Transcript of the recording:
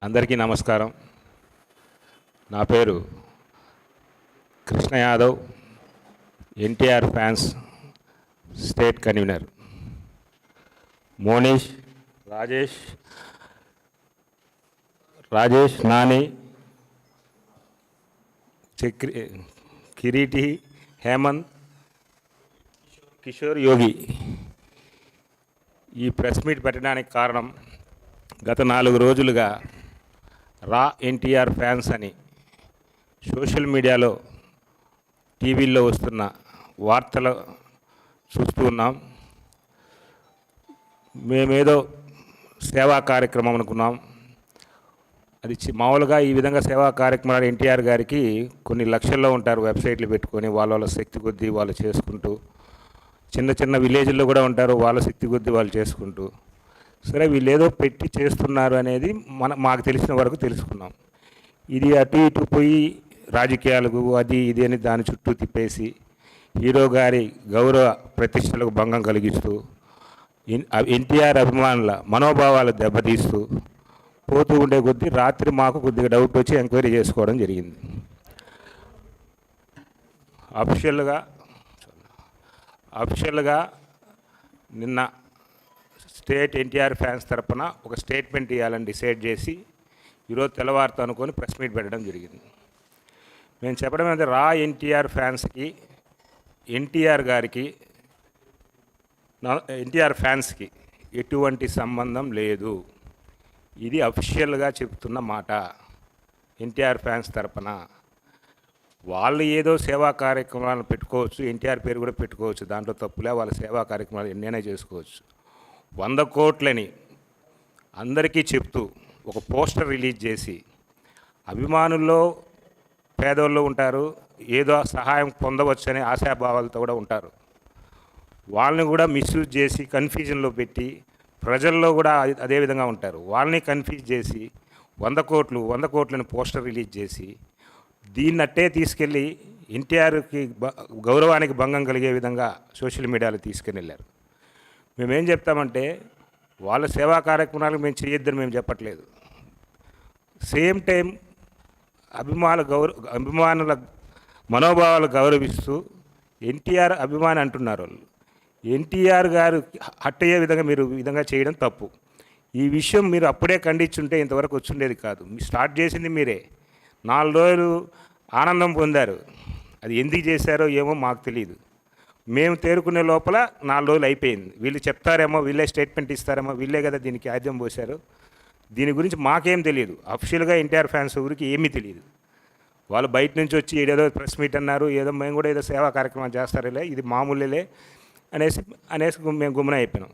అందరికీ నమస్కారం. నా పేరు Krishna Yadav, NTR fans state convener. Monish, Rajesh, Nani, Kireeti, Hemanth, Kishore, Yogi ఈ ప్రెస్ మీట్ పెట్టడానికి కారణం, గత 4 రోజులుగా రా ఎన్టీఆర్ ఫ్యాన్స్ అని సోషల్ మీడియాలో, టీవీల్లో వస్తున్న వార్తలు చూస్తూ ఉన్నాం. మేమేదో సేవా కార్యక్రమం అనుకున్నాం. అది మామూలుగా ఈ విధంగా సేవా కార్యక్రమాలు ఎన్టీఆర్ గారికి కొన్ని లక్షల్లో ఉంటారు, వెబ్సైట్లు పెట్టుకొని వాళ్ళ శక్తి కొద్దీ వాళ్ళు చేసుకుంటూ, చిన్న చిన్న విలేజ్ల్లో కూడా ఉంటారు, వాళ్ళ శక్తి కొద్దీ వాళ్ళు చేసుకుంటూ. సరే, వీళ్ళు ఏదో పెట్టి చేస్తున్నారు అనేది మాకు తెలిసిన వరకు తెలుసుకున్నాం. ఇది అటు ఇటు పోయి రాజకీయాలకు అది ఇది అని దాని చుట్టూ తిప్పేసి హీరో గారి గౌరవ ప్రతిష్టలకు భంగం కలిగిస్తూ, ఎన్టీఆర్ అభిమానుల మనోభావాలు దెబ్బతీస్తూ పోతూ ఉండే కొద్దీ రాత్రి మాకు కొద్దిగా డౌట్ వచ్చి ఎంక్వైరీ చేసుకోవడం జరిగింది. అఫిషియల్గా నిన్న స్టేట్ ఎన్టీఆర్ ఫ్యాన్స్ తరపున ఒక స్టేట్మెంట్ ఇవ్వాలని డిసైడ్ చేసి ఈరోజు తెల్లవారుతో అనుకొని ప్రెస్ మీట్ పెట్టడం జరిగింది. మేము చెప్పడం ఏంటంటే, రా ఎన్టీఆర్ ఫ్యాన్స్కి, ఎన్టీఆర్ ఫ్యాన్స్కి ఎటువంటి సంబంధం లేదు. ఇది అఫిషియల్గా చెప్తున్న మాట. ఎన్టీఆర్ ఫ్యాన్స్ తరపున వాళ్ళు ఏదో సేవా కార్యక్రమాలను పెట్టుకోవచ్చు, ఎన్టీఆర్ పేరు కూడా పెట్టుకోవచ్చు, దాంట్లో తప్పులే. వాళ్ళ సేవా కార్యక్రమాలు ఎన్నైనా చేసుకోవచ్చు. 100 కోట్లని అందరికీ చెప్తూ ఒక పోస్టర్ రిలీజ్ చేసి, అభిమానుల్లో పేదోళ్ళు ఉంటారు, ఏదో సహాయం పొందవచ్చనే ఆశాభావాలతో కూడా ఉంటారు. వాళ్ళని కూడా మిస్యూజ్ చేసి కన్ఫ్యూజన్లో పెట్టి, ప్రజల్లో కూడా అదేవిధంగా ఉంటారు, వాళ్ళని కన్ఫ్యూజ్ చేసి 100 కోట్లని పోస్టర్ రిలీజ్ చేసి దీన్నట్టే తీసుకెళ్ళి ఎన్టీఆర్కి గౌరవానికి భంగం కలిగే విధంగా సోషల్ మీడియాలో తీసుకుని వెళ్ళారు. మేమేం చెప్తామంటే, వాళ్ళ సేవా కార్యక్రమాలకు మేము చేయొద్దని మేము చెప్పట్లేదు. సేమ్ టైం అభిమానుల మనోభావాలు గౌరవిస్తూ ఎన్టీఆర్ అభిమాని అంటున్నారు వాళ్ళు. ఎన్టీఆర్ గారు హట్ అయ్యే విధంగా మీరు విధంగా చేయడం తప్పు. ఈ విషయం మీరు అప్పుడే ఖండించుంటే ఇంతవరకు వచ్చుండేది కాదు. మీరు స్టార్ట్ చేసింది మీరే. 4 రోజులు ఆనందం పొందారు. అది ఎందుకు చేశారో ఏమో మాకు తెలియదు. మేము తేరుకునే లోపల 4 రోజులు అయిపోయింది. వీళ్ళు చెప్తారేమో, వీళ్ళే స్టేట్మెంట్ ఇస్తారేమో, వీళ్ళే కదా దీనికి ఆద్యం పోశారు. దీని గురించి మాకేం తెలియదు. అఫిషియల్గా ఎన్టీఆర్ ఫ్యాన్స్ ఊరికి ఏమీ తెలియదు. వాళ్ళు బయట నుంచి వచ్చి ఏదో ప్రెస్ మీట్ అన్నారు, ఏదో మేము కూడా ఏదో సేవా కార్యక్రమం చేస్తారులే, ఇది మామూలులే అనేసి మేము గుమ్మన అయిపోయినాం.